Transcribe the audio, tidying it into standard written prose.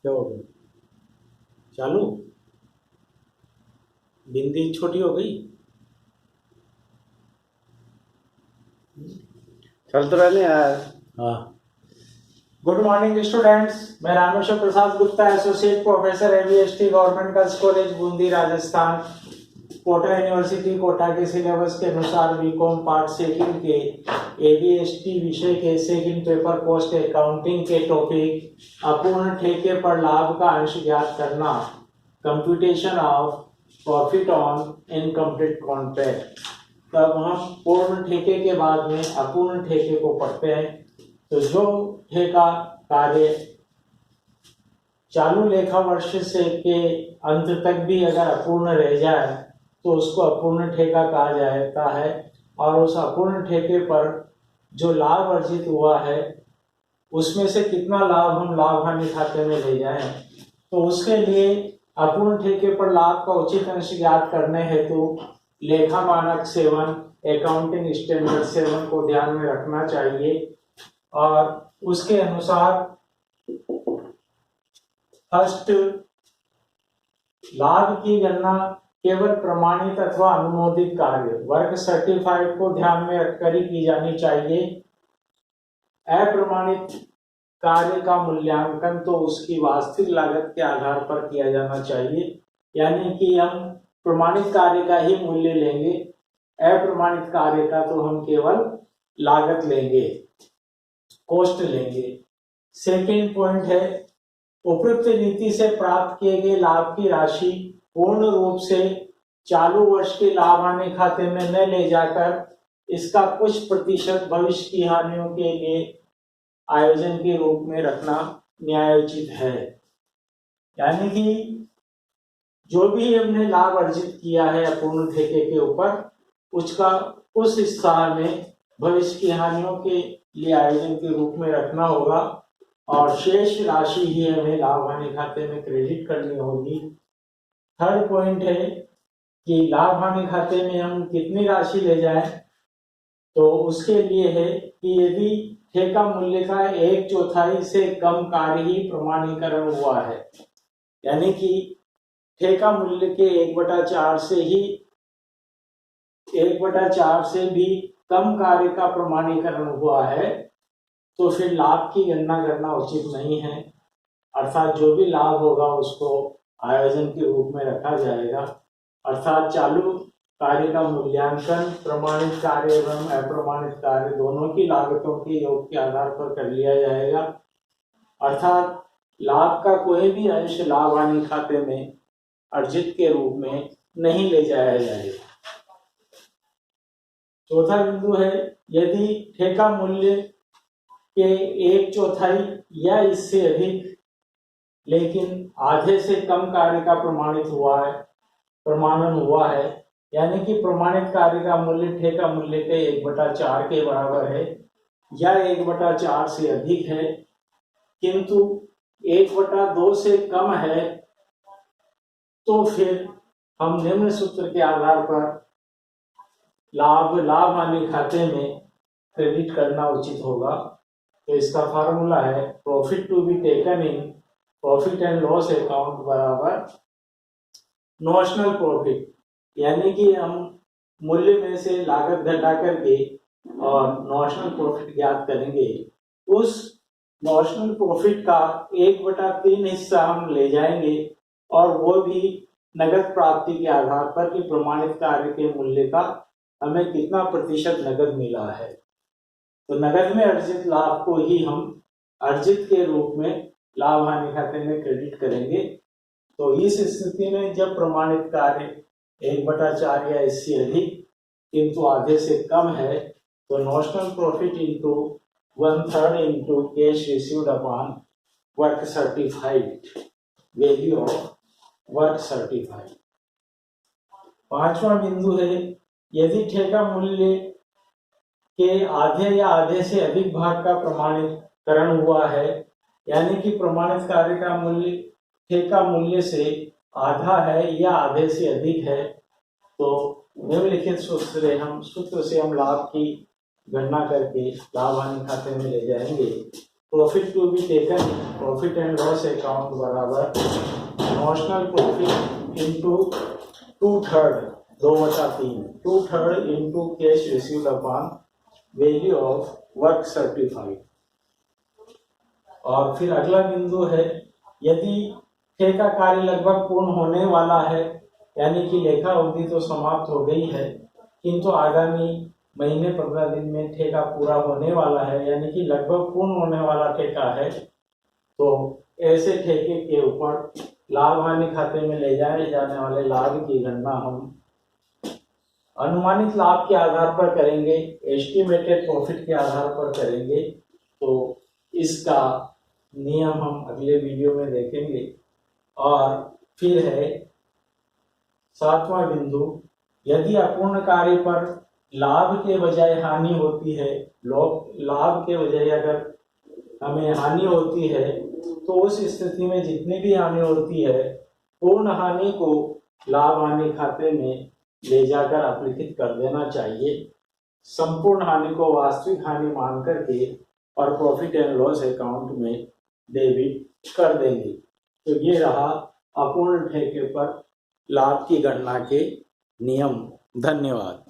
क्या हो गया? चालू बिंदी छोटी हो गई। चल तो रहने यार। हाँ। गुड मॉर्निंग स्टूडेंट्स, मैं Rameshwar Prasad Gupta, associate professor AVST government girls college Bundi Rajasthan. Kota university Kota के सिलेबस के अनुसार बीकॉम पार्ट सेकंड के एवीएसटी विषय के सेकंड पेपर कॉस्ट अकाउंटिंग के टॉपिक अपूर्ण ठेके पर लाभ का अंश ज्ञात करना, computation of profit on incomplete contract. तब हम पूर्ण ठेके के बाद में अपूर्ण ठेके को पढ़ते हैं। तो जो ठेका कार्य चालू लेखा वर्ष से के अंत तक भी अगर अपूर्ण रह जाए तो उसको अपूर्ण ठेका कहा जाता है। और उस अपूर्ण ठेके पर जो लाभ अर्जित हुआ है उसमें से कितना लाभ हम लाभ हानि खाते में ले जाएं, तो उसके लिए अपूर्ण ठेके पर लाभ का उचित अंश ज्ञात करने हेतु लेखा मानक 7 अकाउंटिंग स्टैंडर्ड 7 को ध्यान में रखना चाहिए। और उसके अनुसार फर्स्ट, लाभ की गणना केवल प्रमाणित अथवा अनुमोदित कार्य वर्क सर्टिफाइड को ध्यान में रखकर ही की जानी चाहिए। अप्रमाणित कार्य का मूल्यांकन तो उसकी वास्तविक लागत के आधार पर किया जाना चाहिए, यानी कि हम प्रमाणित कार्य का ही मूल्य लेंगे, अप्रमाणित कार्य का तो हम केवल लागत लेंगे, कॉस्ट लेंगे। सेकंड पॉइंट है, उपयुक्त नीति से प्राप्त किए गए लाभ की राशि पूर्ण रूप से चालू वर्ष के लाभ हानि खाते में न ले जाकर इसका कुछ प्रतिशत भविष्य की हानियों के लिए आयोजन के रूप में रखना न्यायोचित है। यानी कि जो भी हमने लाभ अर्जित किया है अपूर्ण ठेके के ऊपर, उसका उस स्थान में भविष्य की हानियों के लिए आयोजन के रूप में रखना होगा और शेष राशि ही हमें लाभ हानि खाते में क्रेडिट करनी होगी। थर्ड पॉइंट है कि लाभ हानि खाते में हम कितनी राशि ले जाएं, तो उसके लिए है कि यदि ठेका मूल्य का 1/4 से कम कार्य ही प्रमाणीकरण हुआ है, यानी कि ठेका मूल्य के 1/4 से ही 1/4 से भी कम कार्य का प्रमाणीकरण हुआ है, तो फिर लाभ की गणना करना उचित नहीं है। अर्थात जो भी लाभ होगा उसको आयोजन के रूप में रखा जाएगा। अर्थात चालू कार्य का मूल्यांकन प्रमाणित कार्य एवं अप्रमाणित कार्य दोनों की लागतों के योग के आधार पर कर लिया जाएगा। अर्थात लाभ का कोई भी अंश लाभ हानि खाते में अर्जित के रूप में नहीं ले जाया जाएगा। चौथा बिंदु है, यदि ठेका मूल्य के 1/4 या इससे अधिक लेकिन आधे से कम कार्य का प्रमाणन हुआ है, यानी कि प्रमाणित कार्य का मूल्य ठेका मूल्य के 1/4 के बराबर है या 1/4 से अधिक है, किंतु 1/2 से कम है, तो फिर हम निम्न सूत्र के आधार पर लाभ हानि खाते में क्रेडिट करना उचित होगा। तो इसका फार्मूला है profit to be taken in profit and loss account बराबर नॉशनल प्रॉफिट, यानी कि हम मूल्य में से लागत घटा करके और नॉशनल प्रॉफिट ज्ञात करेंगे। उस नॉशनल प्रॉफिट का 1/3 हिस्सा हम ले जाएंगे और वो भी नगद प्राप्ति के आधार पर कि प्रमाणित कार्य के मूल्य का हमें कितना प्रतिशत नगद मिला है। तो नगद में अर्जित लाभ को ही हम अर्जित के रूप में लाभ हानि खाते में क्रेडिट करेंगे। तो इस स्थिति में जब प्रमाणित कार्य 1/4 या इससे अधिक किंतु आधे से कम है, तो notional profit into 1/3 into cash received upon work certified, value of work certified. पांचवा बिंदु है, यदि ठेका मूल्य के आधे या आधे से अधिक भाग का प्रमाणीकरण हुआ है, यानी कि प्रमाणित कार्य का मूल्य ठेका मूल्य से आधा है या आधे से अधिक है, तो निम्नलिखित सूत्र से हम लाभ की गणना करके लाभ हानि खाते में ले जाएंगे। Profit to be taken profit and loss account बराबर notional profit into 2/3 2/3 2/3 into cash received upon value of work certified. और फिर अगला बिंदु है, यदि ठेका कार्य लगभग पूर्ण होने वाला है, यानी कि लेखा अवधि तो समाप्त हो गई है, किंतु आगामी महीने 15 दिन में ठेका पूरा होने वाला है, यानी कि लगभग पूर्ण होने वाला ठेका है, तो ऐसे ठेके के ऊपर लाभ हानि खाते में ले जाए जाने वाले लाभ की गणना हम अनुमानित लाभ के आधार पर करेंगे, एस्टिमेटेड प्रॉफिट के आधार पर करेंगे। तो इसका नियम हम अगले वीडियो में देखेंगे। और फिर है 7वां बिंदु, यदि अपूर्ण कार्य पर लाभ के बजाय हानि होती है, लाभ के बजाय अगर हमें हानि होती है, तो उस स्थिति में जितनी भी हानि होती है, पूर्ण हानि को लाभ हानि खाते में ले जाकर अपलिखित कर देना चाहिए, संपूर्ण हानि को वास्तविक हानि मान करके और प्रॉफिट एंड लॉस अकाउंट में डेबिट कर देंगे। तो ये रहा अपूर्ण ठेके पर लाभ की गणना के नियम। धन्यवाद।